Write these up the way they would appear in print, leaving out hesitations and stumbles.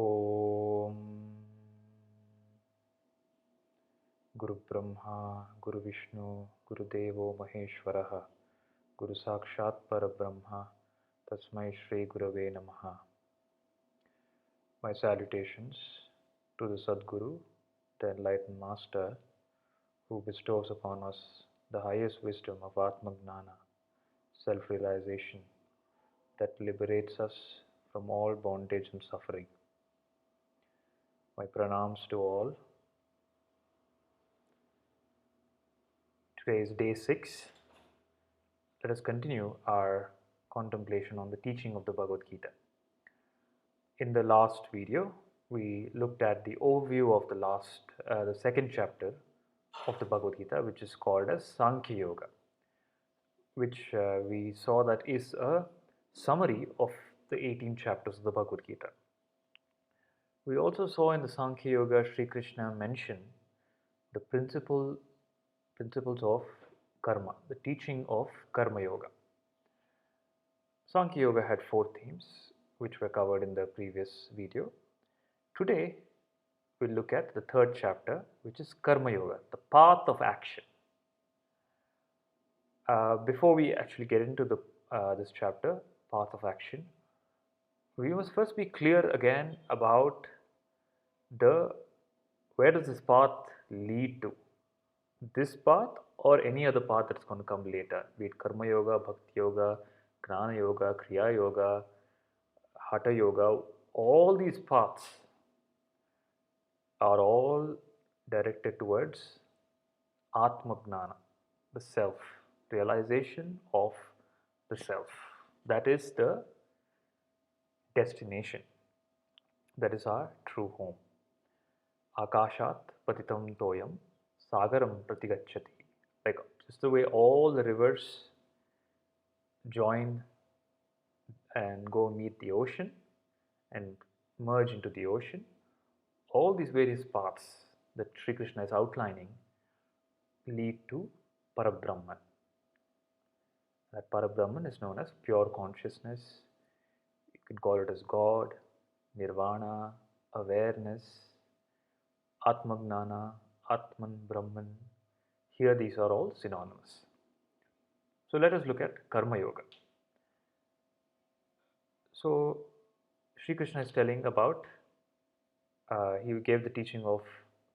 Om Guru Brahma, Guru Vishnu, Guru Devo Maheshwaraha, Guru Sakshat Parabrahma, Tasmai Shri Gurave Namaha. My salutations to the Sadguru, the Enlightened Master, who bestows upon us the highest wisdom of Atmagnana, self-realization, that liberates us from all bondage and suffering. My pranams to all. Today is day 6. Let us continue our contemplation on the teaching of the Bhagavad Gita. In the last video, we looked at the overview of the second chapter of the Bhagavad Gita, which is called as Sankhya Yoga, which we saw that is a summary of the 18 chapters of the Bhagavad Gita. We also saw in the Sankhya Yoga, Sri Krishna mention the principles of karma, the teaching of Karma Yoga. Sankhya Yoga had 4 themes, which were covered in the previous video. Today, we'll look at the third chapter, which is Karma Yoga, the path of action. Before we actually get into this chapter, path of action, we must first be clear again about where does this path lead to? This path or any other path that's going to come later, be it Karma Yoga, Bhakti Yoga, Gnana Yoga, Kriya Yoga, Hatha Yoga, all these paths are all directed towards Atmagnana, the self, realization of the self. That is the destination. That is our true home. Akashat patitam toyam sagaram pratigacchati. Like just the way all the rivers join and go meet the ocean and merge into the ocean, all these various paths that Sri Krishna is outlining lead to Parabrahman. That Parabrahman is known as pure consciousness. You can call it as God, Nirvana, awareness, Atmagnana, Atman, Brahman. Here these are all synonymous. So let us look at Karma Yoga. So Sri Krishna is telling about, he gave the teaching of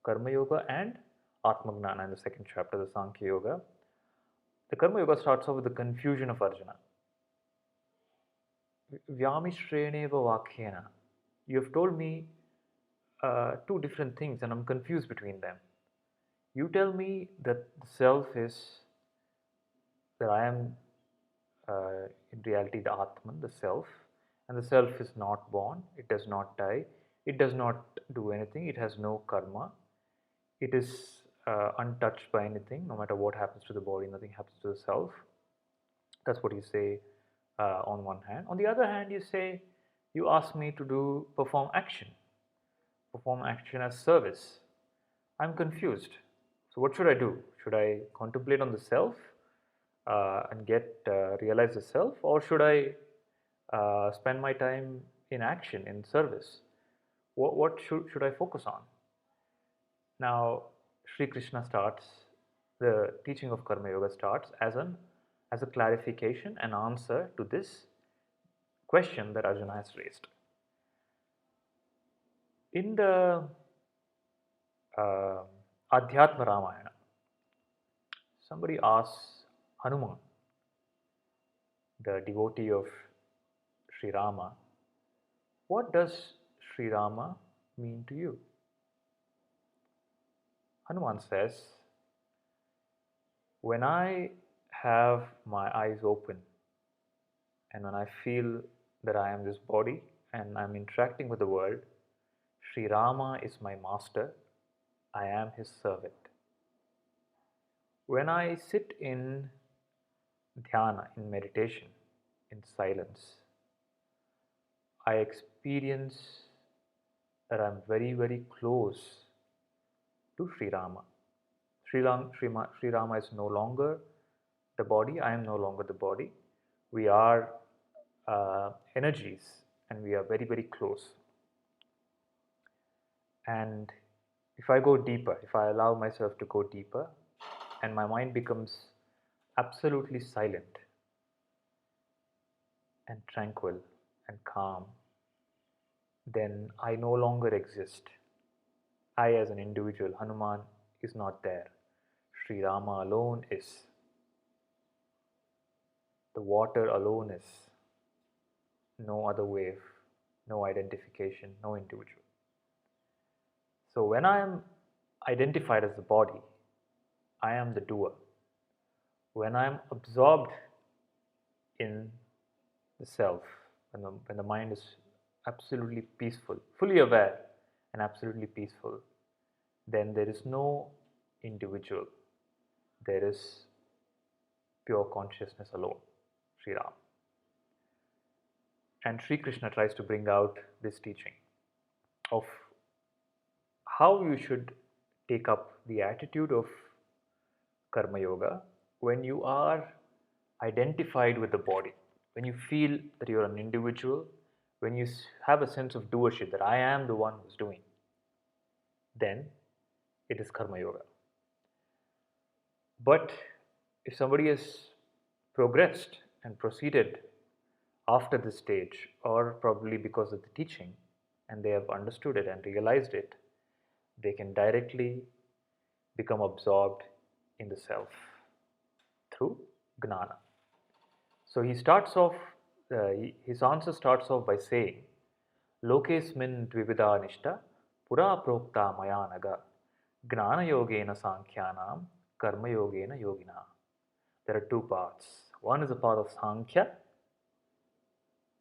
Karma Yoga and Atmagnana in the second chapter, the Sankhya Yoga. The Karma Yoga starts off with the confusion of Arjuna. Vyamishreneva vakyena. You have told me 2 different things and I'm confused between them. You tell me that the self is, that I am in reality the Atman, the self, and the self is not born, it does not die, it does not do anything, it has no karma, it is untouched by anything, no matter what happens to the body, nothing happens to the self. That's what you say on one hand. On the other hand, you ask me to perform action as service. I'm confused. So what should I do? Should I contemplate on the self and realize the self, or should I spend my time in action, in service? What should I focus on? Now, Sri Krishna starts, the teaching of Karma Yoga starts as a clarification and answer to this question that Arjuna has raised. In the Adhyatma Ramayana, somebody asks Hanuman, the devotee of Sri Rama, what does Sri Rama mean to you? Hanuman says, when I have my eyes open and when I feel that I am this body and I'm interacting with the world, Sri Rama is my master, I am his servant. When I sit in dhyana, in meditation, in silence, I experience that I'm very, very close to Sri Rama. Sri Rama is no longer the body, I am no longer the body. We are energies and we are very, very close. And if I go deeper, if I allow myself to go deeper, and my mind becomes absolutely silent and tranquil and calm, then I no longer exist. I, as an individual, Hanuman, is not there. Sri Rama alone is. The water alone is. No other wave, no identification, no individual. So when I am identified as the body, I am the doer. When I am absorbed in the self, when the mind is absolutely peaceful, fully aware and absolutely peaceful, then there is no individual. There is pure consciousness alone, Sri Ram. And Sri Krishna tries to bring out this teaching of how you should take up the attitude of Karma Yoga when you are identified with the body, when you feel that you're an individual, when you have a sense of doership, that I am the one who's doing, then it is Karma Yoga. But if somebody has progressed and proceeded after this stage, or probably because of the teaching, and they have understood it and realized it, they can directly become absorbed in the self through gnana. So he starts off, his answer starts off by saying, Lokesmin dvivida nishta pura prokta maya naga gnana yogena sankhyanam karma yogena yogina. There are two paths. One is the path of Sankhya,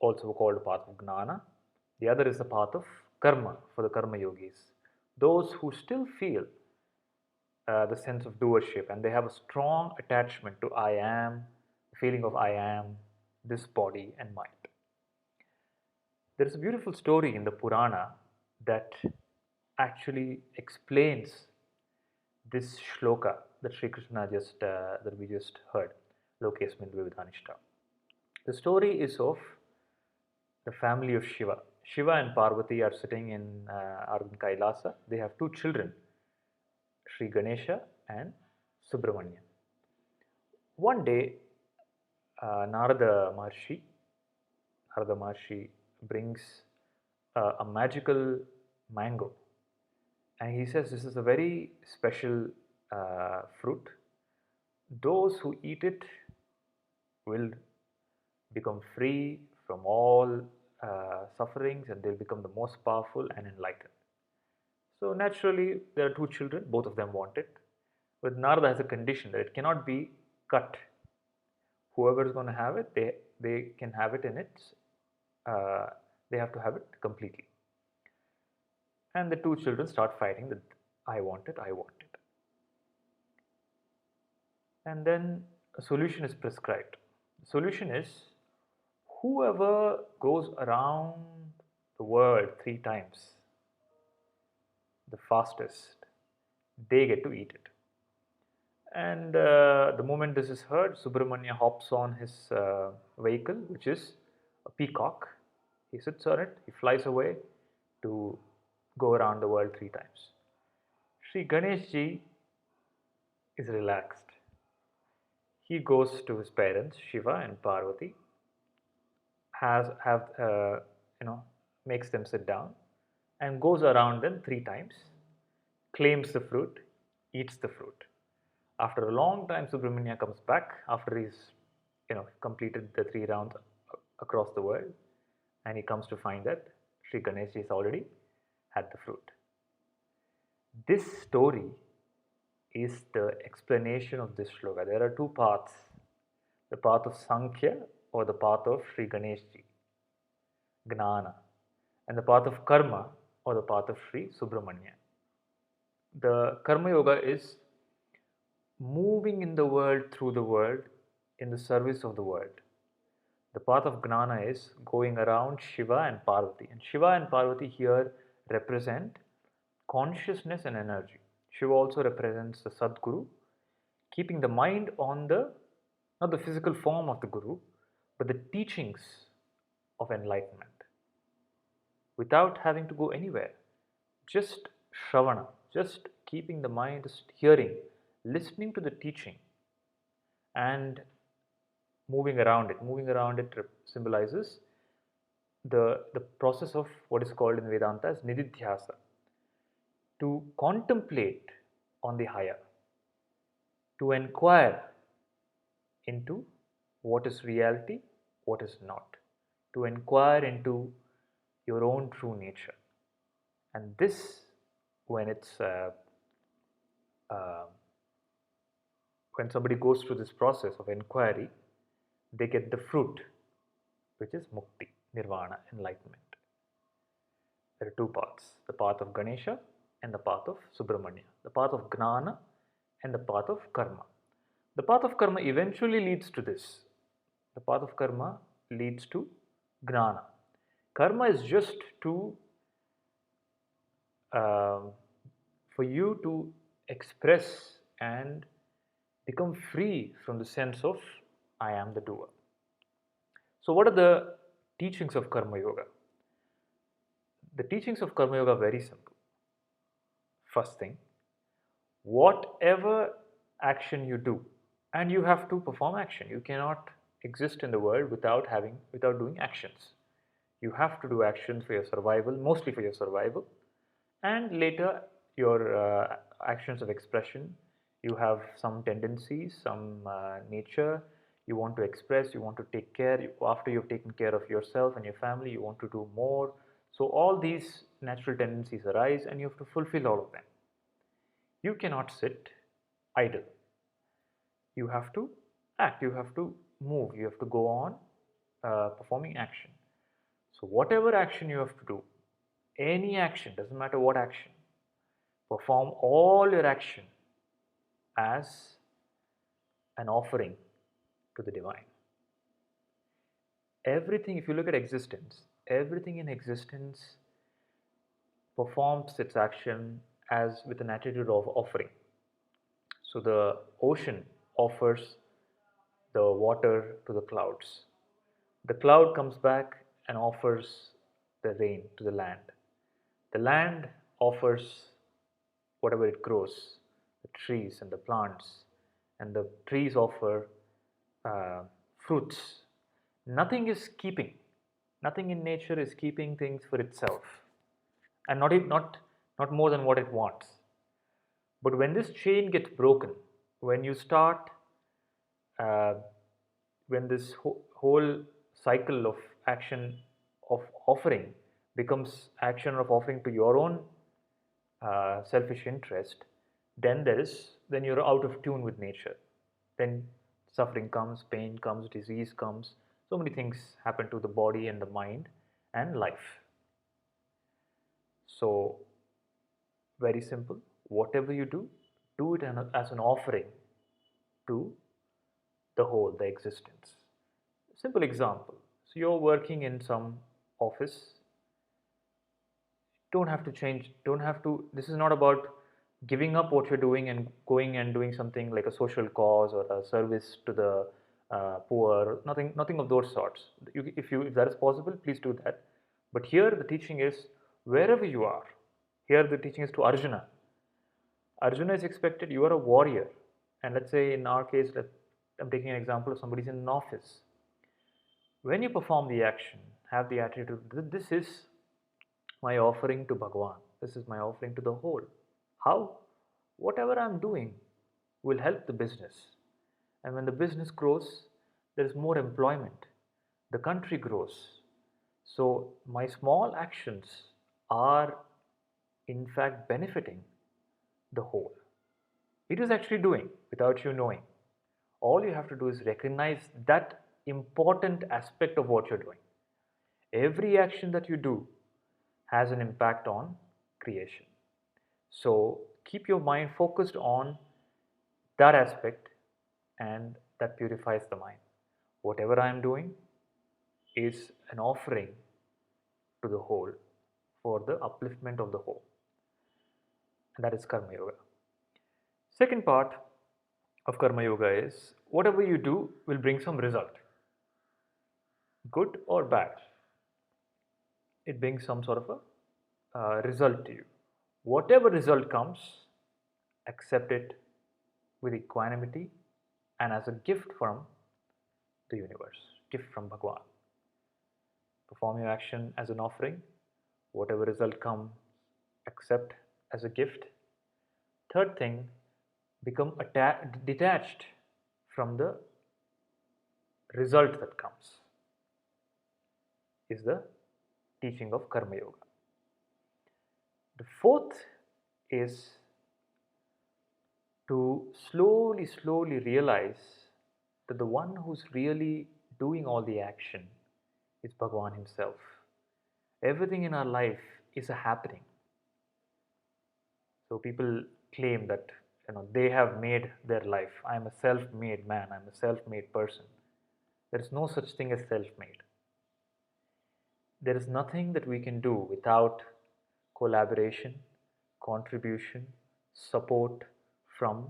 also called the path of Gnana. The other is the path of Karma, for the Karma yogis. Those who still feel the sense of doership and they have a strong attachment to I am, the feeling of I am, this body and mind. There is a beautiful story in the Purana that actually explains this shloka that Sri Krishna that we just heard, Lokesmin Vividhanishta. The story is of the family of Shiva. Shiva and Parvati are sitting in Kailasa. They have two children, Sri Ganesha and Subramanya. One day, Narada Maharshi brings a magical mango, and he says this is a very special fruit. Those who eat it will become free from all sufferings, and they'll become the most powerful and enlightened. So naturally, there are two children, both of them want it. But Narada has a condition that it cannot be cut. Whoever is going to have it, they can have it in its, they have to have it completely. And the two children start fighting that I want it, I want it. And then a solution is prescribed. The solution is whoever goes around the world 3 times, the fastest, they get to eat it. And the moment this is heard, Subramanya hops on his vehicle, which is a peacock. He sits on it, he flies away to go around the world 3 times. Sri Ganeshji is relaxed. He goes to his parents, Shiva and Parvati, makes them sit down and goes around them 3 times, claims the fruit, eats the fruit. After a long time, Subramanya comes back after he's completed the 3 rounds across the world, and he comes to find that Sri Ganeshji has already had the fruit. This story is the explanation of this shloka. There are 2 paths, the path of Sankhya or the path of Sri Ganeshji, Gnana, and the path of Karma or the path of Sri Subramanya. The Karma Yoga is moving in the world, through the world, in the service of the world. The path of Gnana is going around Shiva and Parvati. And Shiva and Parvati here represent consciousness and energy. Shiva also represents the Sadguru, keeping the mind on not the physical form of the Guru, but the teachings of enlightenment. Without having to go anywhere, just Shravana, just keeping the mind, just hearing, listening to the teaching and moving around it. Moving around it symbolizes the process of what is called in Vedanta as nididhyasa, to contemplate on the higher, to inquire into what is reality, what is not, to inquire into your own true nature. And this, when it's uh, when somebody goes through this process of inquiry, they get the fruit, which is mukti, nirvana, enlightenment. There are two paths, the path of Ganesha and the path of Subramanya, the path of Gnana and the path of Karma. The path of Karma eventually leads to this. The path of Karma leads to Gnana. Karma is just to for you to express and become free from the sense of I am the doer. So, what are the teachings of Karma Yoga? The teachings of Karma Yoga are very simple. First thing, whatever action you do, and you have to perform action. You cannot exist in the world without doing actions. You have to do actions for your survival, mostly for your survival, and later your actions of expression. You have some tendencies, some nature you want to express, you want to take care. After you've taken care of yourself and your family, you want to do more. So all these natural tendencies arise and you have to fulfill all of them. You cannot sit idle. You have to act, you have to move, you have to go on performing action. So whatever action you have to do, any action, doesn't matter what action, perform all your action as an offering to the divine. Everything, if you look at existence, everything in existence performs its action as with an attitude of offering. So the ocean offers the water to the clouds. The cloud comes back and offers the rain to the land. The land offers whatever it grows, the trees and the plants, and the trees offer fruits. Nothing is keeping, nothing in nature is keeping things for itself, and not more than what it wants. But when this chain gets broken, when you start, uh, when this whole cycle of action of offering becomes action of offering to your own selfish interest, then then you're out of tune with nature. Then suffering comes, pain comes, disease comes. So many things happen to the body and the mind and life. So very simple. Whatever you do it as an offering to the whole, the existence. Simple example. So you're working in some office. Don't have to change, don't have to, this is not about giving up what you're doing and going and doing something like a social cause or a service to the poor, nothing of those sorts. If that is possible, please do that. But here the teaching is wherever you are. Here the teaching is to Arjuna. Arjuna is expected, you are a warrior, and let's say in our case, I'm taking an example of somebody's in an office. When you perform the action, have the attitude, this is my offering to Bhagwan, this is my offering to the whole. How? Whatever I'm doing will help the business. And when the business grows, there is more employment. The country grows. So my small actions are in fact benefiting the whole. It is actually doing without you knowing. All you have to do is recognize that important aspect of what you're doing. Every action that you do has an impact on creation. So keep your mind focused on that aspect, and that purifies the mind. Whatever I am doing is an offering to the whole for the upliftment of the whole. And that is Karma Yoga. Second part of Karma Yoga is whatever you do will bring some result, good or bad. It brings some sort of a result to you. Whatever result comes, accept it with equanimity and as a gift from the universe, gift from Bhagwan. Perform your action as an offering. Whatever result comes, accept as a gift. Third thing, become detached from the result that comes, is the teaching of Karma Yoga. The fourth is to slowly realize that the one who's really doing all the action is Bhagwan himself. Everything in our life is a happening. So people claim that they have made their life. I am a self-made man. I am a self-made person. There is no such thing as self-made. There is nothing that we can do without collaboration, contribution, support from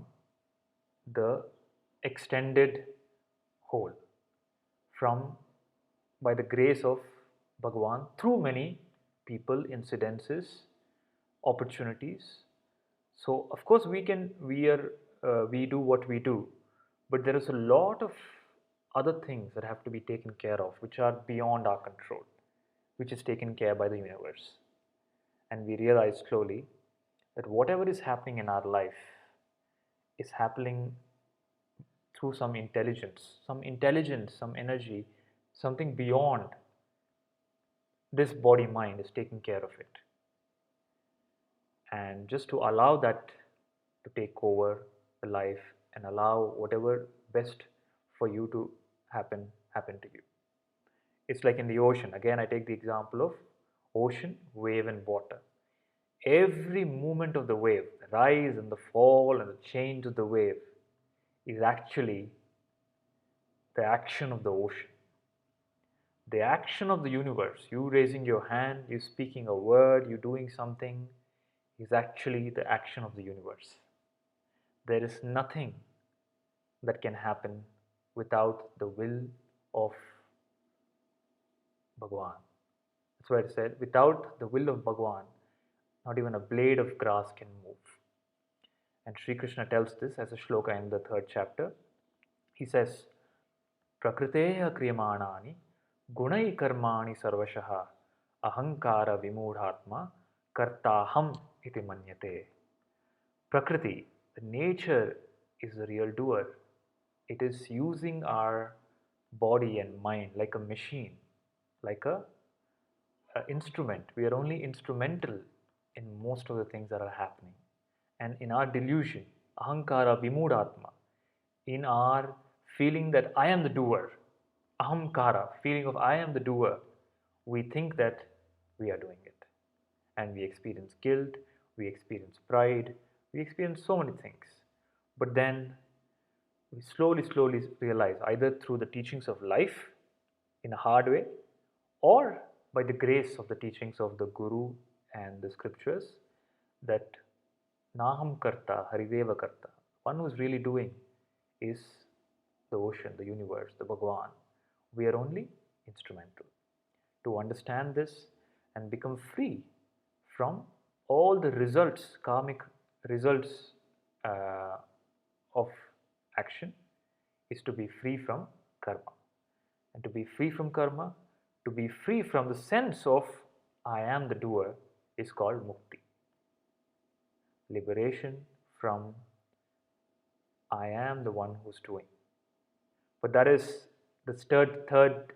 the extended whole, from by the grace of Bhagwan through many people, incidences, opportunities. So of course we do what we do, but there is a lot of other things that have to be taken care of, which are beyond our control, which is taken care by the universe. And we realize slowly that whatever is happening in our life is happening through some intelligence, some energy, something beyond this body mind is taking care of it. And just to allow that to take over the life and allow whatever best for you to happen to you. It's like in the ocean. Again, I take the example of ocean, wave and water. Every movement of the wave, the rise and the fall and the change of the wave, is actually the action of the ocean. The action of the universe, you raising your hand, you speaking a word, you doing something, is actually the action of the universe. There is nothing that can happen without the will of Bhagwan. That's why it said, without the will of Bhagwan, not even a blade of grass can move. And Sri Krishna tells this as a shloka in the 3rd chapter. He says, Prakriteya kriyamanani gunai karmani sarvashaha ahankara vimudhatma kartaham iti manyate. Prakriti, the nature, is the real doer. It is using our body and mind like a machine, like a instrument. We are only instrumental in most of the things that are happening. And in our delusion, ahankara vimudhatma, in our feeling that I am the doer, ahamkara, feeling of I am the doer, we think that we are doing it. And we experience guilt, we experience pride, we experience so many things. But then we slowly realize, either through the teachings of life in a hard way, or by the grace of the teachings of the Guru and the scriptures, that Naham Karta, Harideva Karta, one who is really doing is the ocean, the universe, the Bhagwan. We are only instrumental. To understand this and become free from all the results, karmic results of action, is to be free from karma. And to be free from karma, to be free from the sense of I am the doer, is called mukti. Liberation from I am the one who's doing. But that is the third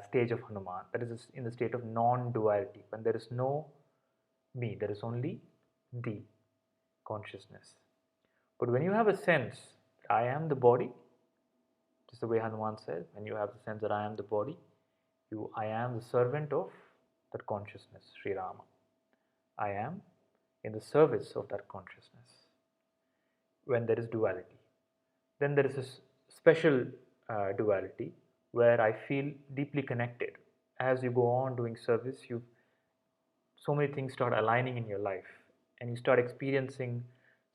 stage of Hanuman. That is in the state of non-duality. When there is no me, there is only the consciousness. But when you have a sense, I am the body, just the way Hanuman said, when you have the sense that I am the body, I am the servant of that consciousness, Sri Rama. I am in the service of that consciousness. When there is duality, then there is a special duality where I feel deeply connected. As you go on doing service, so many things start aligning in your life, and you start experiencing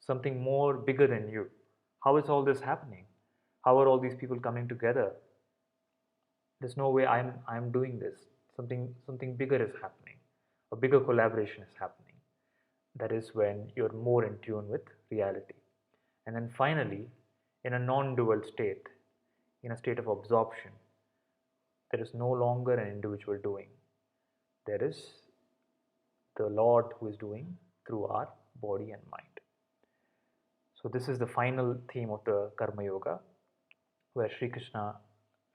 something more bigger than you. How is all this happening? How are all these people coming together? There's no way I'm doing this. Something bigger is happening. A bigger collaboration is happening. That is when you're more in tune with reality. And then finally, in a non-dual state, in a state of absorption, there is no longer an individual doing. There is the Lord who is doing through our body and mind. So this is the final theme of the Karma Yoga, where Sri Krishna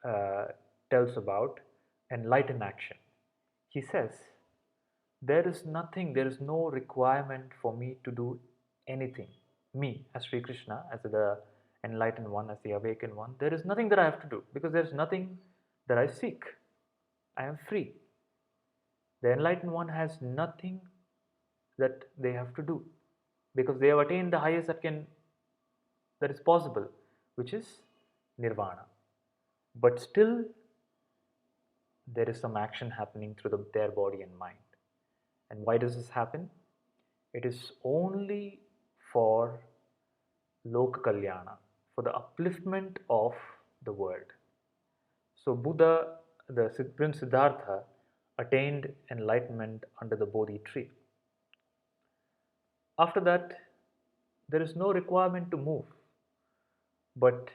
uh, tells about enlightened action. He says, there is nothing, there is no requirement for me to do anything. Me, as Sri Krishna, as the enlightened one, as the awakened one, there is nothing that I have to do because there is nothing that I seek. I am free. The enlightened one has nothing that they have to do because they have attained the highest that is possible, which is nirvana. But still, there is some action happening through their body and mind. And why does this happen? It is only for Loka Kalyana, for the upliftment of the world. So Buddha, the Prince Siddhartha, attained enlightenment under the Bodhi tree. After that, there is no requirement to move. But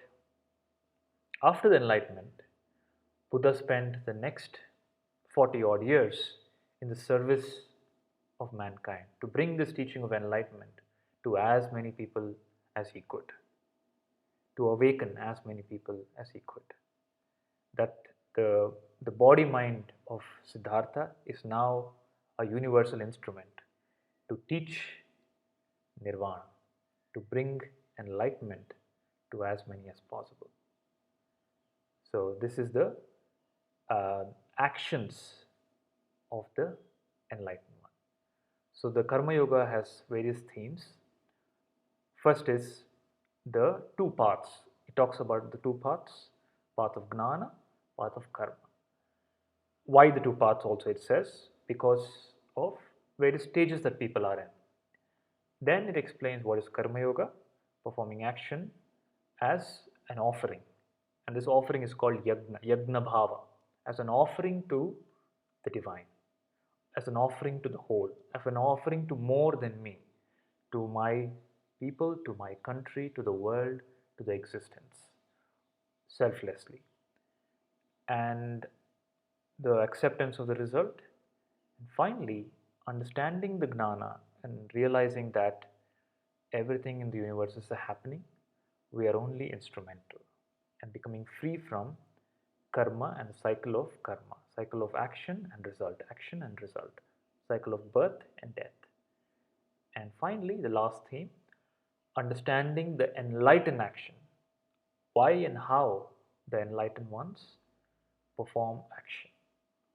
after the enlightenment, Buddha spent the next 40 odd years in the service of mankind to bring this teaching of enlightenment to as many people as he could, to awaken as many people as he could. That the body mind of Siddhartha is now a universal instrument to teach nirvana, to bring enlightenment to as many as possible. So this is the actions of the enlightened one. So the Karma Yoga has various themes. First is the two paths. It talks about the two paths, path of Gnana, path of Karma. Why the two paths also it says? Because of various stages that people are in. Then it explains what is Karma Yoga, performing action as an offering. And this offering is called Yagna Bhava, as an offering to the divine, as an offering to the whole, as an offering to more than me, to my people, to my country, to the world, to the existence, selflessly. And the acceptance of the result. And finally, understanding the gnana and realizing that everything in the universe is happening, we are only instrumental, and becoming free from karma and karma, cycle of action and result, cycle of birth and death. And finally, the last theme, understanding the enlightened action, why and how the enlightened ones perform action.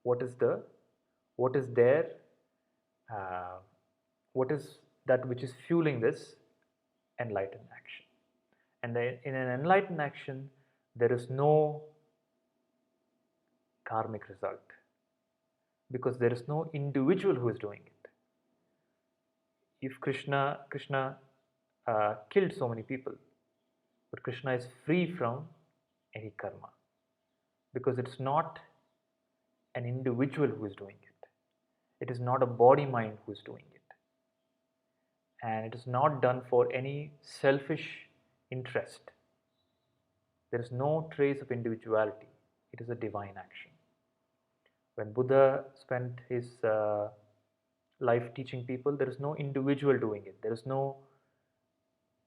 What is their what is that which is fueling this enlightened action? And in an enlightened action, there is no karmic result because there is no individual who is doing it. If Krishna killed so many people, but Krishna is free from any karma because it's not an individual who is doing it. It is not a body mind who is doing it. And it is not done for any selfish interest. There is no trace of individuality. It is a divine action. When Buddha spent his life teaching people, there is no individual doing it. There is no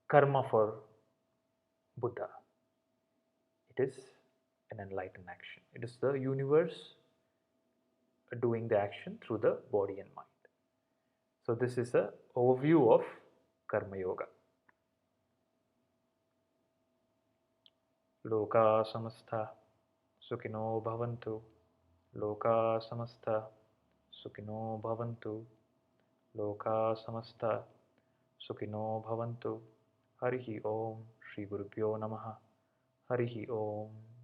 karma for Buddha. It is an enlightened action. It is the universe doing the action through the body and mind. So this is an overview of Karma Yoga. Loka samastha sukino bhavantu. Loka samastha sukino bhavantu. Loka samastha sukino bhavantu. Harihi Om. Shri Gurubhyo Namaha. Harihi Om.